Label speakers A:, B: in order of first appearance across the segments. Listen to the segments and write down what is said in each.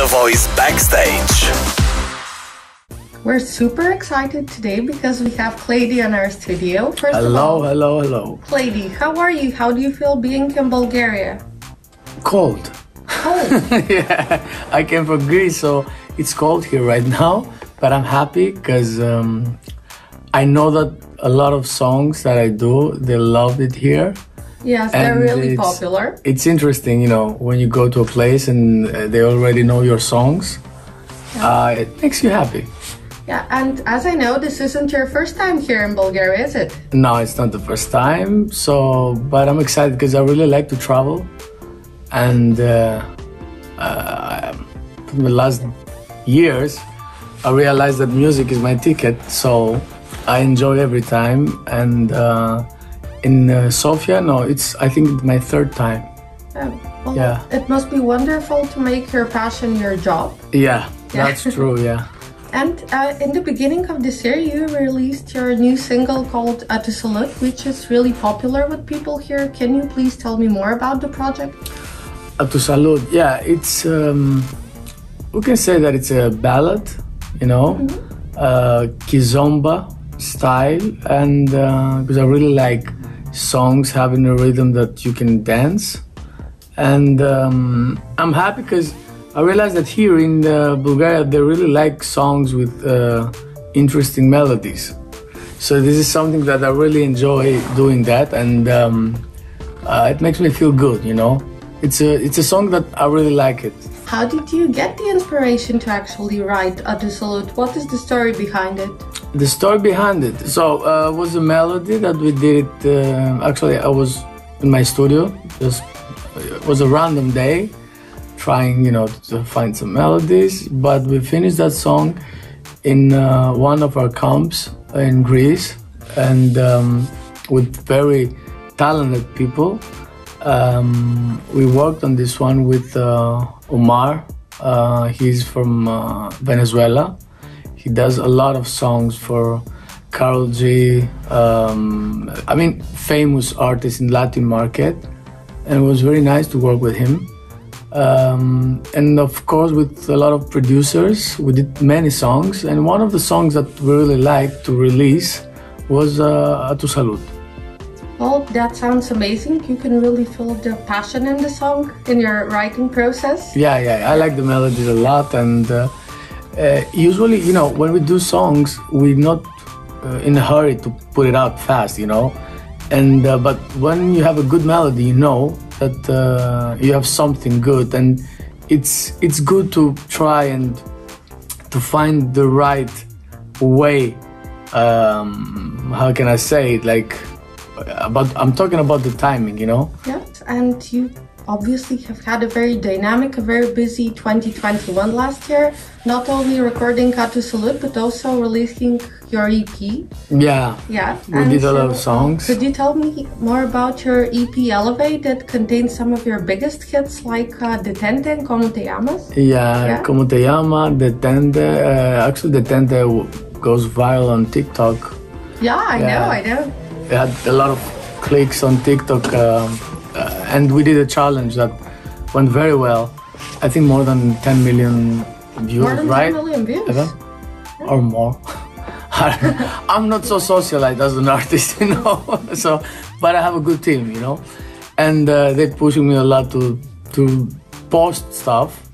A: VOICE Backstage.
B: We're super excited today because we have Claydee in our studio. First of all,
C: Hello.
B: Claydee, how are you? How do you feel being in Bulgaria?
C: Cold.
B: Cold.
C: Yeah, I came from Greece, so it's cold here right now. But I'm happy because I know that a lot of songs that I do, they love it here.
B: Yes, they're really popular.
C: It's interesting, you know, when you go to a place and they already know your songs. Yeah. It makes you happy.
B: Yeah, and as I know, this isn't your first time here in Bulgaria, is it?
C: No, it's not the first time. But I'm excited because I really like to travel. And for the last years, I realized that music is my ticket. So I enjoy every time. And in Sofia, no, I think my third time.
B: Well,
C: yeah.
B: It must be wonderful to make your passion your job.
C: Yeah, that's true, yeah.
B: And in the beginning of this year, you released your new single called Tu Salud, which is really popular with people here. Can you please tell me more about the project?
C: Tu Salud, yeah, it's, we can say that it's a ballad, you know, kizomba style, and because I really like songs having a rhythm that you can dance. And I'm happy because I realized that here in Bulgaria, they really like songs with interesting melodies. So this is something that I really enjoy doing that, and it makes me feel good, you know. It's a song that I really like it.
B: How did you get the inspiration to actually write Tu Salud? What is the story behind it?
C: The story behind it. So it was a melody that we did. Actually, I was in my studio. It was a random day, trying, you know, to find some melodies. But we finished that song in one of our camps in Greece, and with very talented people. We worked on this one with Omar. He's from Venezuela. He does a lot of songs for Karol G. I mean, famous artists in Latin market. And it was very nice to work with him. And of course, with a lot of producers, we did many songs. And one of the songs that we really liked to release was Tu Salud.
B: Well, that sounds amazing. You can really feel the passion in the song, in your writing process. Yeah,
C: I like the melodies a lot. And usually, you know, when we do songs, we're not in a hurry to put it out fast, you know. And but when you have a good melody, you know that you have something good, and it's good to try and to find the right way. How can I say it? Like, I'm talking about the timing, you know.
B: Yes, and you obviously have had a very dynamic, a very busy 2021 last year. Not only recording Tu Salud, but also releasing your EP.
C: Yeah. We did a lot of songs.
B: Could you tell me more about your EP Elevate that contains some of your biggest hits like Detente and Como Te Llamas?
C: Yeah, Como Te Llama, Detente. Actually, Detente goes viral on TikTok.
B: Yeah, I know.
C: We had a lot of clicks on TikTok, and we did a challenge that went very well. I think more than 10 million views,
B: more than
C: right?
B: 10 million views?
C: Yeah. Or more. I'm not so socialite as an artist, you know. But I have a good team, you know, and they're pushing me a lot to post stuff.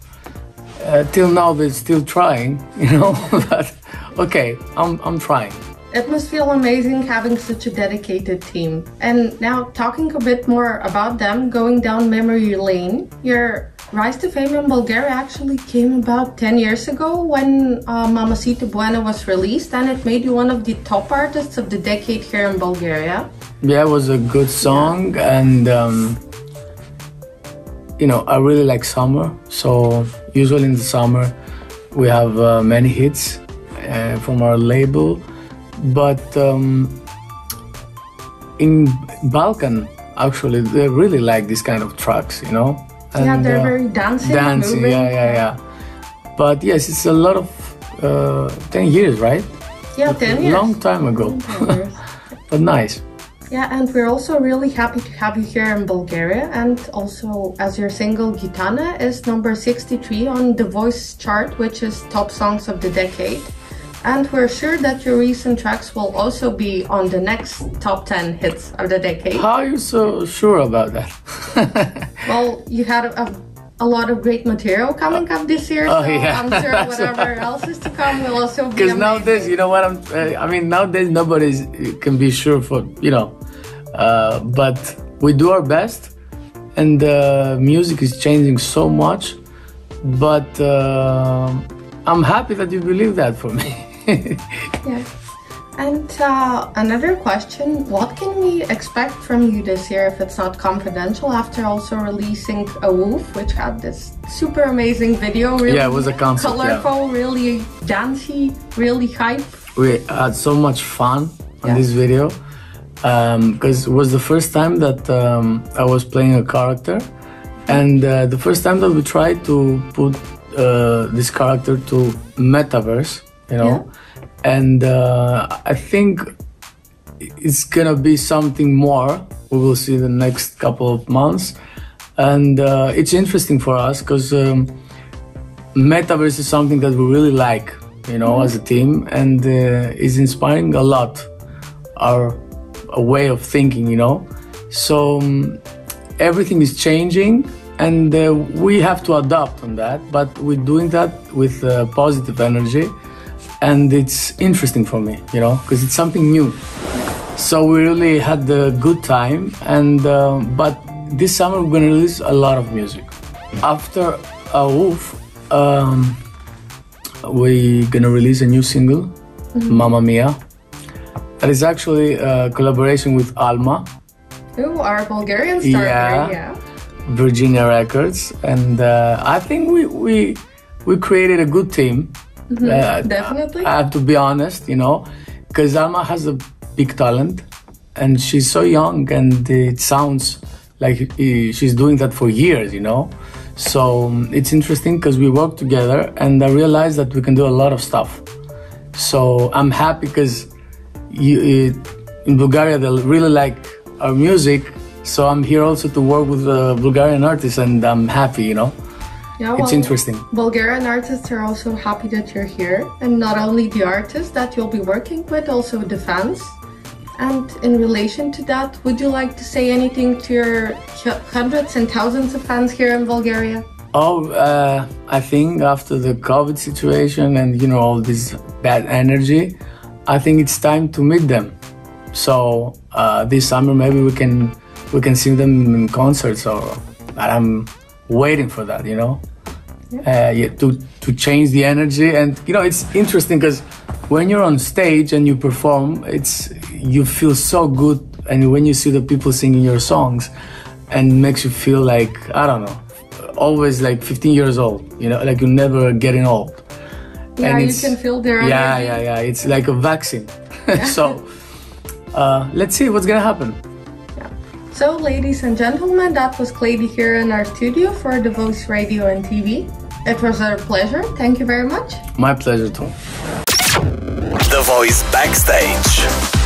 C: Till now, they're still trying, you know. But okay, I'm trying.
B: It must feel amazing having such a dedicated team. And now, talking a bit more about them, going down memory lane, your rise to fame in Bulgaria actually came about 10 years ago when Mamacita Buena was released, and it made you one of the top artists of the decade here in Bulgaria.
C: Yeah, it was a good song, and you know, I really like summer. So usually in the summer, we have many hits from our label. But in Balkan, actually, they really like this kind of tracks, you know. And,
B: yeah, they're very dancing, moving.
C: Yeah. But yes, it's a lot of 10 years, right?
B: Yeah, 10 years.
C: Long time ago. But nice.
B: Yeah, and we're also really happy to have you here in Bulgaria, and also as your single Gitana is number 63 on the VOICE chart, which is top songs of the decade. And we're sure that your recent tracks will also be on the next top 10 hits of the decade.
C: How are you so sure about that?
B: Well, you had a lot of great material coming up this year, so
C: yeah.
B: I'm sure whatever else is to come will also be
C: Because
B: amazing.
C: nowadays, you know what nowadays nobody can be sure for, but we do our best, and music is changing so much, but I'm happy that you believe that for me.
B: Yeah. And another question, what can we expect from you this year if it's not confidential, after also releasing Awoof, which had this super amazing video, really
C: Yeah, it was a concept,
B: colorful, really dancey, really hype.
C: We had so much fun on this video, because it was the first time that I was playing a character, and the first time that we tried to put this character to metaverse, and I think it's gonna be something more. We will see the next couple of months, and it's interesting for us because metaverse is something that we really like, as a team, and is inspiring a lot our way of thinking, so everything is changing, and we have to adapt on that, but we're doing that with positive energy, and it's interesting for me, because it's something new. So we really had a good time, and but this summer we're gonna release a lot of music. After Awoof, we're gonna release a new single, Mamma Mia. That is actually a collaboration with Alma.
B: Ooh, our Bulgarian star here, yeah.
C: Virginia Records, and I think we created a good team.
B: Definitely.
C: I have to be honest, because Alma has a big talent, and she's so young, and it sounds like she's doing that for years, So it's interesting because we work together, and I realized that we can do a lot of stuff. So I'm happy because in Bulgaria they really like our music. So I'm here also to work with Bulgarian artists, and I'm happy,
B: Yeah,
C: it's interesting.
B: Bulgarian artists are also happy that you're here, and not only the artists that you'll be working with, also the fans. And in relation to that, would you like to say anything to your hundreds and thousands of fans here in Bulgaria?
C: I think after the COVID situation and all this bad energy, I think it's time to meet them. So this summer maybe we can see them in concerts, or I'm waiting for that, to change the energy. And it's interesting because when you're on stage and you perform, you feel so good, and when you see the people singing your songs, and it makes you feel like, I don't know, always like 15 years old, like you're never getting old.
B: Yeah,
C: and
B: you can feel their energy.
C: Yeah, it's like a vaccine. So let's see what's gonna happen.
B: So, ladies and gentlemen, that was Claydee here in our studio for the VOICE Radio and TV. It was our pleasure. Thank you very much.
C: My pleasure too.
A: The VOICE Backstage.